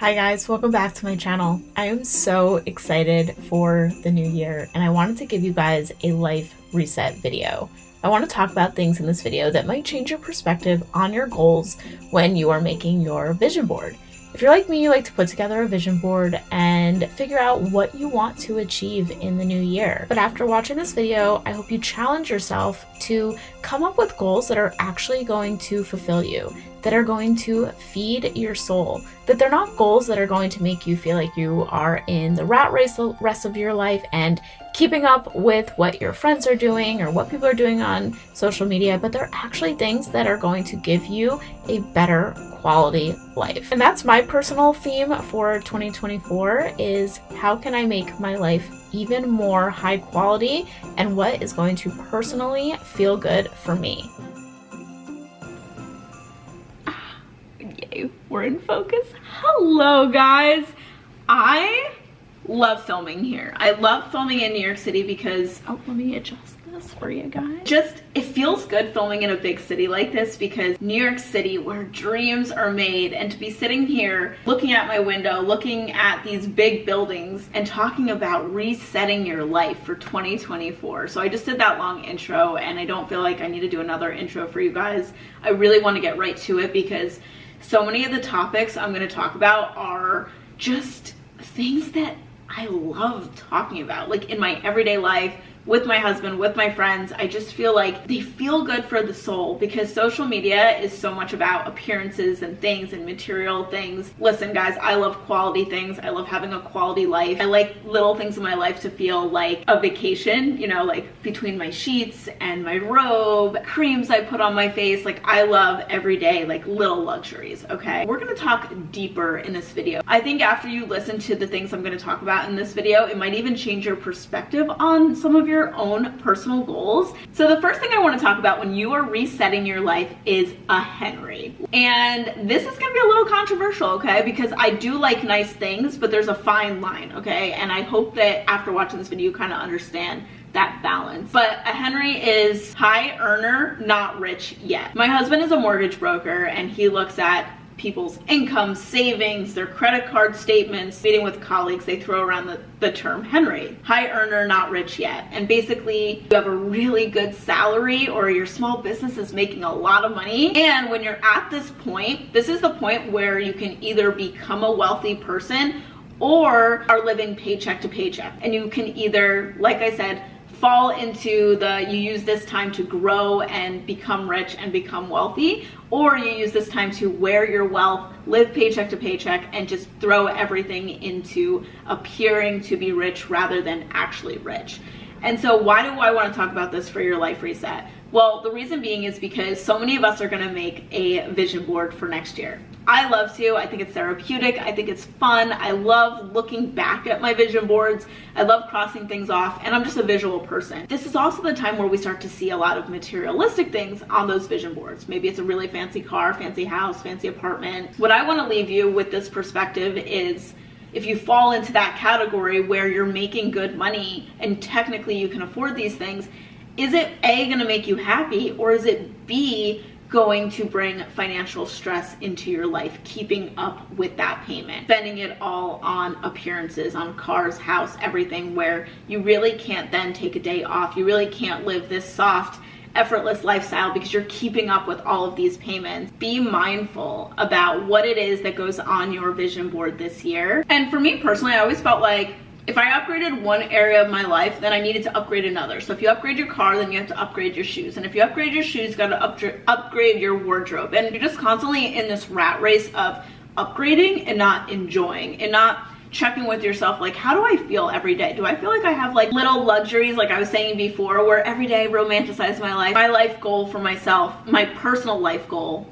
Hi guys, welcome back to my channel. I am so excited for the new year and I wanted to give you guys a life reset video. I want to talk about things in this video that might change your perspective on your goals when you are making your vision board. If you're like me, you like to put together a vision board and figure out what you want to achieve in the new year. But after watching this video, I hope you challenge yourself to come up with goals that are actually going to fulfill you, that are going to feed your soul, that they're not goals that are going to make you feel like you are in the rat race the rest of your life and keeping up with what your friends are doing or what people are doing on social media, but they're actually things that are going to give you a better quality life. And that's my personal theme for 2024 is how can I make my life even more high quality and what is going to personally feel good for me. Yay, we're in focus. Hello guys. I love filming here. I love filming in New York City because, oh, let me adjust this for you guys. It feels good filming in a big city like this because New York City, where dreams are made, and to be sitting here looking at my window, looking at these big buildings and talking about resetting your life for 2024. So I just did that long intro and I don't feel like I need to do another intro for you guys. I really want to get right to it because so many of the topics I'm going to talk about are just things that I love talking about, like in my everyday life, with my husband, with my friends. I just feel like they feel good for the soul because social media is so much about appearances and things and material things. Listen guys, I love quality things. I love having a quality life. I like little things in my life to feel like a vacation, you know, like between my sheets and my robe, creams I put on my face. Like I love everyday like little luxuries, okay? We're gonna talk deeper in this video. I think after you listen to the things I'm gonna talk about in this video, it might even change your perspective on some of your own personal goals. So the first thing I want to talk about when you are resetting your life is a Henry. And this is gonna be a little controversial, okay? Because I do like nice things, but there's a fine line, okay? And I hope that after watching this video, you kind of understand that balance. But a Henry is high earner, not rich yet. My husband is a mortgage broker and he looks at people's income, savings, their credit card statements. Meeting with colleagues, they throw around the term Henry. High earner, not rich yet. And basically, you have a really good salary or your small business is making a lot of money. And when you're at this point, this is the point where you can either become a wealthy person or are living paycheck to paycheck. And you can either, like I said, fall into you use this time to grow and become rich and become wealthy, or you use this time to wear your wealth, live paycheck to paycheck, and just throw everything into appearing to be rich rather than actually rich. And so why do I want to talk about this for your life reset? Well, the reason being is because so many of us are going to make a vision board for next year. I love to. I think it's therapeutic. I think it's fun. I love looking back at my vision boards. I love crossing things off, and I'm just a visual person. This is also the time where we start to see a lot of materialistic things on those vision boards. Maybe it's a really fancy car, fancy house, fancy apartment. What I want to leave you with this perspective is if you fall into that category where you're making good money and technically you can afford these things, is it A, going to make you happy, or is it B, going to bring financial stress into your life, keeping up with that payment, spending it all on appearances, on cars, house, everything, where you really can't then take a day off. You really can't live this soft, effortless lifestyle because you're keeping up with all of these payments. Be mindful about what it is that goes on your vision board this year. And for me personally, I always felt like if I upgraded one area of my life, then I needed to upgrade another. So if you upgrade your car, then you have to upgrade your shoes. And if you upgrade your shoes, you got to upgrade your wardrobe. And you're just constantly in this rat race of upgrading and not enjoying and not checking with yourself, like, how do I feel every day? Do I feel like I have like little luxuries, like I was saying before, where every day I romanticize my life? My life goal for myself, my personal life goal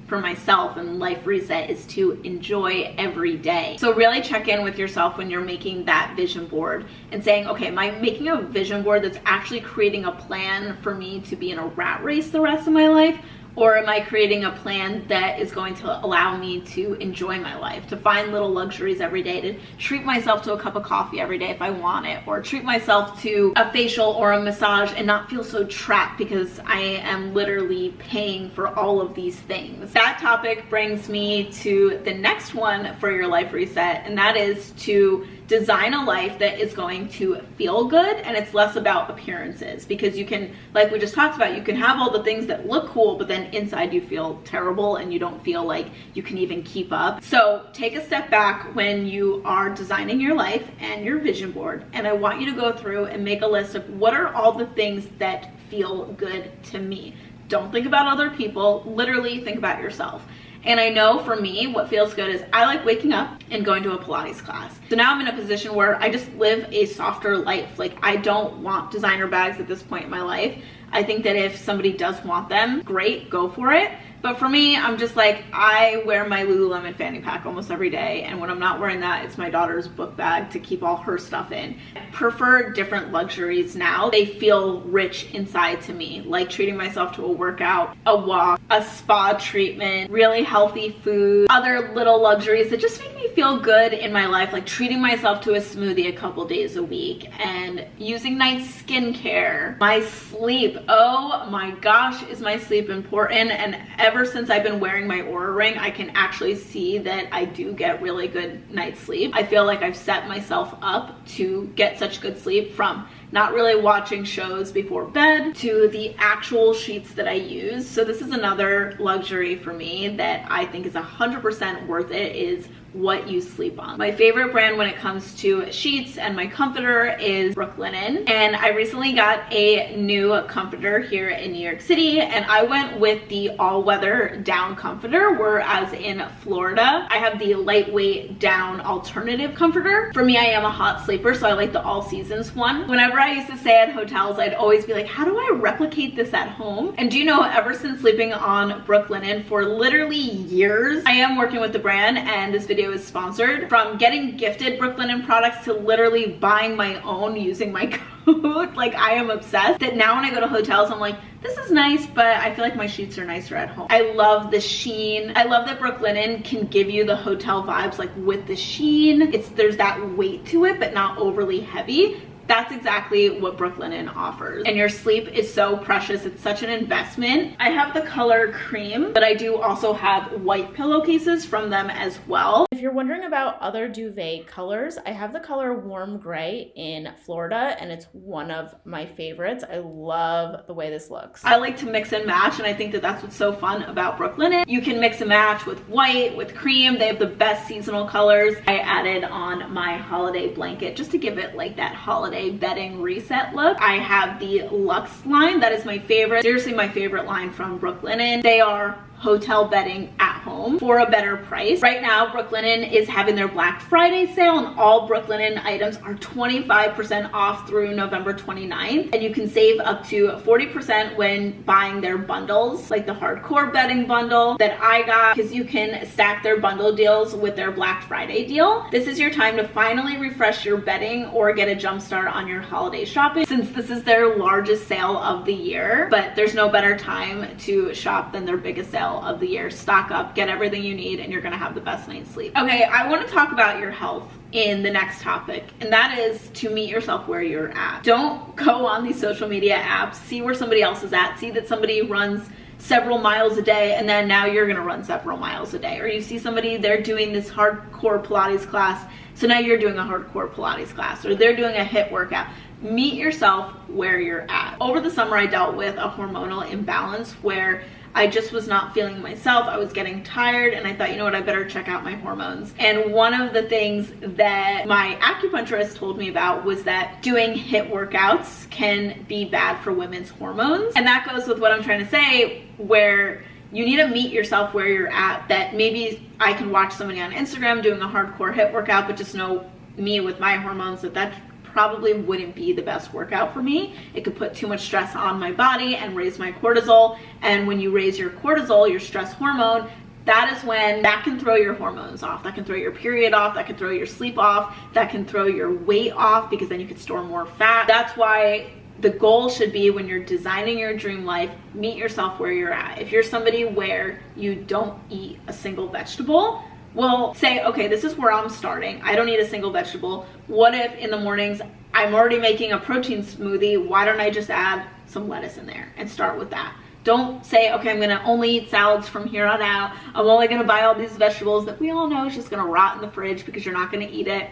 for myself and life reset is to enjoy every day. So really check in with yourself when you're making that vision board and saying, okay, am I making a vision board that's actually creating a plan for me to be in a rat race the rest of my life? Or am I creating a plan that is going to allow me to enjoy my life, to find little luxuries every day, to treat myself to a cup of coffee every day if I want it, or treat myself to a facial or a massage and not feel so trapped because I am literally paying for all of these things? That topic brings me to the next one for your life reset, and that is to design a life that is going to feel good, and it's less about appearances, because you can, like we just talked about, you can have all the things that look cool, but then inside you feel terrible and you don't feel like you can even keep up. So take a step back when you are designing your life and your vision board, and I want you to go through and make a list of what are all the things that feel good to me. Don't think about other people, literally think about yourself. And I know for me, what feels good is I like waking up and going to a Pilates class. So now I'm in a position where I just live a softer life. Like, I don't want designer bags at this point in my life. I think that if somebody does want them, great, go for it. But for me, I'm just like, I wear my Lululemon fanny pack almost every day. And when I'm not wearing that, it's my daughter's book bag to keep all her stuff in. I prefer different luxuries now. They feel rich inside to me, like treating myself to a workout, a walk, a spa treatment, really healthy food, other little luxuries that just make me feel good in my life, like treating myself to a smoothie a couple days a week and using nice skincare. My sleep, oh my gosh, is my sleep important? And ever since I've been wearing my Oura ring, I can actually see that I do get really good night's sleep. I feel like I've set myself up to get such good sleep, from not really watching shows before bed to the actual sheets that I use. So this is another luxury for me that I think is 100% worth it, is what you sleep on. My favorite brand when it comes to sheets and my comforter is Brooklinen, and I recently got a new comforter here in New York City, and I went with the all-weather down comforter, whereas in Florida I have the lightweight down alternative comforter. For me, I am a hot sleeper, so I like the all seasons one. Whenever I used to stay at hotels, I'd always be like, how do I replicate this at home? And do you know, ever since sleeping on Brooklinen for literally years, I am working with the brand, and this video is sponsored. From getting gifted Brooklinen products to literally buying my own using my code, like, I am obsessed that now when I go to hotels, I'm like, this is nice, but I feel like my sheets are nicer at home. I love the sheen. I love that Brooklinen can give you the hotel vibes, like with the sheen. There's that weight to it, but not overly heavy. That's exactly what Brooklinen offers. And your sleep is so precious. It's such an investment. I have the color cream, but I do also have white pillowcases from them as well. If you're wondering about other duvet colors, I have the color warm gray in Florida, and it's one of my favorites. I love the way this looks. I like to mix and match, and I think that that's what's so fun about Brooklinen. You can mix and match with white, with cream. They have the best seasonal colors. I added on my holiday blanket just to give it like that holiday bedding reset look. I have the Luxe line. That is my favorite, seriously my favorite line from Brooklinen. They are hotel bedding at home for a better price. Right now, Brooklinen is having their Black Friday sale, and all Brooklinen items are 25% off through November 29th. And you can save up to 40% when buying their bundles, like the hardcore bedding bundle that I got, because you can stack their bundle deals with their Black Friday deal. This is your time to finally refresh your bedding or get a jump start on your holiday shopping, since this is their largest sale of the year. But there's no better time to shop than their biggest sale of the year. Stock up, get everything you need, and you're gonna have the best night's sleep. Okay, I want to talk about your health in the next topic, and that is to meet yourself where you're at. Don't go on these social media apps, see where somebody else is at, see that somebody runs several miles a day, and then now you're gonna run several miles a day. Or you see somebody, they're doing this hardcore Pilates class, so now you're doing a hardcore Pilates class, or they're doing a HIIT workout. Meet yourself where you're at. Over the summer, I dealt with a hormonal imbalance where I just was not feeling myself. I was getting tired, and I thought, you know what, I better check out my hormones. And one of the things that my acupuncturist told me about was that doing HIIT workouts can be bad for women's hormones. And that goes with what I'm trying to say, where you need to meet yourself where you're at. That maybe I can watch somebody on Instagram doing a hardcore HIIT workout, but just know me with my hormones that probably wouldn't be the best workout for me. It could put too much stress on my body and raise my cortisol. And when you raise your cortisol, your stress hormone, that is when that can throw your hormones off. That can throw your period off. That can throw your sleep off. That can throw your weight off, because then you could store more fat. That's why the goal should be, when you're designing your dream life, meet yourself where you're at. If you're somebody where you don't eat a single vegetable, well, say, okay, this is where I'm starting. I don't eat a single vegetable. What if in the mornings I'm already making a protein smoothie? Why don't I just add some lettuce in there and start with that? Don't say, okay, I'm gonna only eat salads from here on out. I'm only gonna buy all these vegetables that we all know is just gonna rot in the fridge because you're not gonna eat it.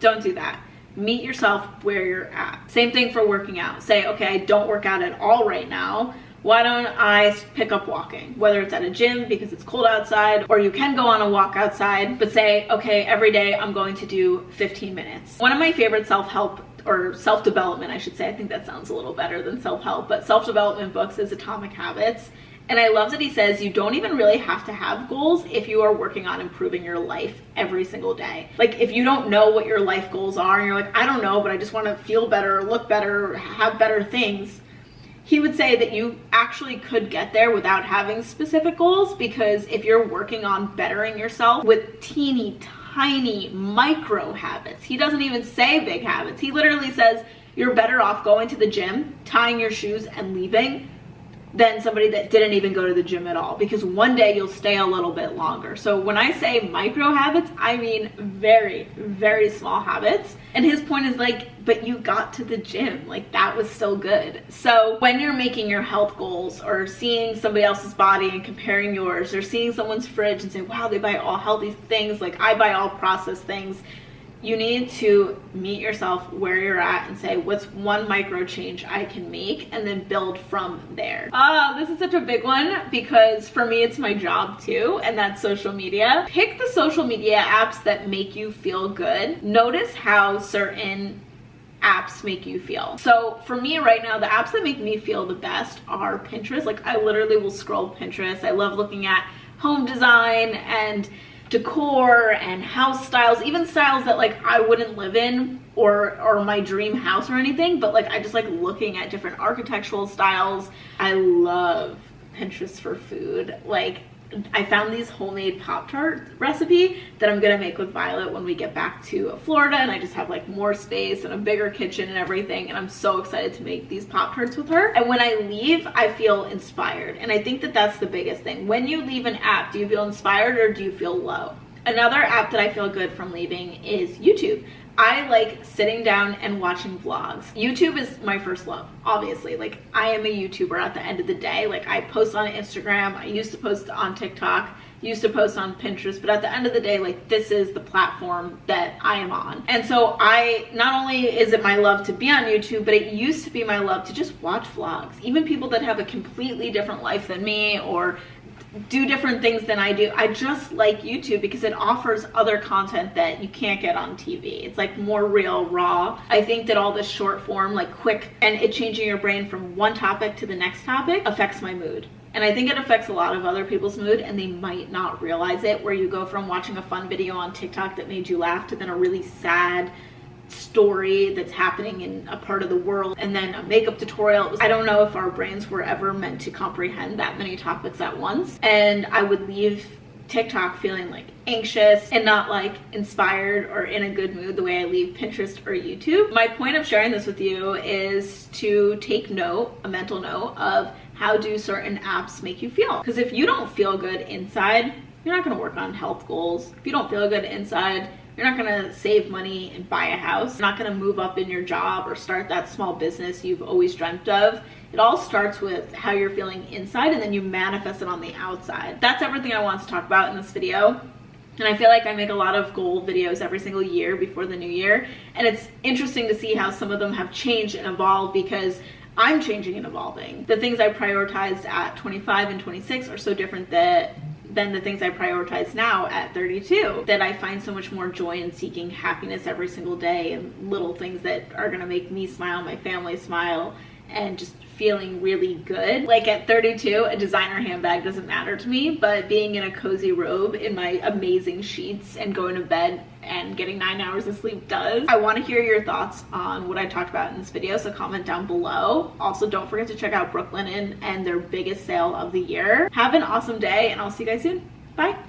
Don't do that. Meet yourself where you're at. Same thing for working out. Say, okay, I don't work out at all right now. Why don't I pick up walking? Whether it's at a gym because it's cold outside, or you can go on a walk outside, but say, okay, every day I'm going to do 15 minutes. One of my favorite self-help, or self-development, I should say, I think that sounds a little better than self-help, but self-development books is Atomic Habits. And I love that he says you don't even really have to have goals if you are working on improving your life every single day. Like, if you don't know what your life goals are and you're like, I don't know, but I just want to feel better, look better, have better things, he would say that you actually could get there without having specific goals, because if you're working on bettering yourself with teeny tiny micro habits, he doesn't even say big habits, he literally says you're better off going to the gym, tying your shoes and leaving, than somebody that didn't even go to the gym at all, because one day you'll stay a little bit longer. So when I say micro habits, I mean very, very small habits. And his point is like, but you got to the gym, like that was still good. So when you're making your health goals, or seeing somebody else's body and comparing yours, or seeing someone's fridge and saying, wow, they buy all healthy things, like I buy all processed things, you need to meet yourself where you're at and say, what's one micro change I can make, and then build from there. This is such a big one, because for me, it's my job too, and that's social media. Pick the social media apps that make you feel good. Notice how certain apps make you feel. So for me right now, the apps that make me feel the best are Pinterest. Like, I literally will scroll Pinterest. I love looking at home design and decor and house styles, even styles that like I wouldn't live in, or my dream house or anything, but like I just like looking at different architectural styles. I love Pinterest for food. Like, I found these homemade Pop-Tart recipe that I'm gonna make with Violet when we get back to Florida, and I just have like more space and a bigger kitchen and everything, and I'm so excited to make these Pop-Tarts with her. And when I leave, I feel inspired, and I think that that's the biggest thing. When you leave an app, do you feel inspired or do you feel low? Another app that I feel good from leaving is YouTube. I like sitting down and watching vlogs. YouTube is my first love, obviously. Like, I am a YouTuber at the end of the day. Like, I post on Instagram, I used to post on TikTok, used to post on Pinterest, but at the end of the day, like, this is the platform that I am on. And so not only is it my love to be on YouTube, but it used to be my love to just watch vlogs. Even people that have a completely different life than me, or do different things than I do. I just like YouTube because it offers other content that you can't get on TV. It's like more real, raw. I think that all this short form, like quick, and it changing your brain from one topic to the next topic affects my mood. And I think it affects a lot of other people's mood, and they might not realize it, where you go from watching a fun video on TikTok that made you laugh to then a really sad story that's happening in a part of the world, and then a makeup tutorial. I don't know if our brains were ever meant to comprehend that many topics at once, and I would leave TikTok feeling like anxious and not like inspired or in a good mood the way I leave Pinterest or YouTube. My point of sharing this with you is to take note, a mental note of how do certain apps make you feel, because if you don't feel good inside, you're not going to work on health goals. If you don't feel good inside, you're not gonna save money and buy a house. You're not gonna move up in your job or start that small business you've always dreamt of. It all starts with how you're feeling inside, and then you manifest it on the outside. That's everything I want to talk about in this video. And I feel like I make a lot of goal videos every single year before the new year. And it's interesting to see how some of them have changed and evolved, because I'm changing and evolving. The things I prioritized at 25 and 26 are so different than the things I prioritize now at 32, that I find so much more joy in seeking happiness every single day, and little things that are gonna make me smile, my family smile, and just feeling really good. Like at 32, a designer handbag doesn't matter to me, but being in a cozy robe in my amazing sheets and going to bed and getting 9 hours of sleep does. I want to hear your thoughts on what I talked about in this video, so comment down below. Also, don't forget to check out Brooklinen and their biggest sale of the year. Have an awesome day, and I'll see you guys soon. Bye.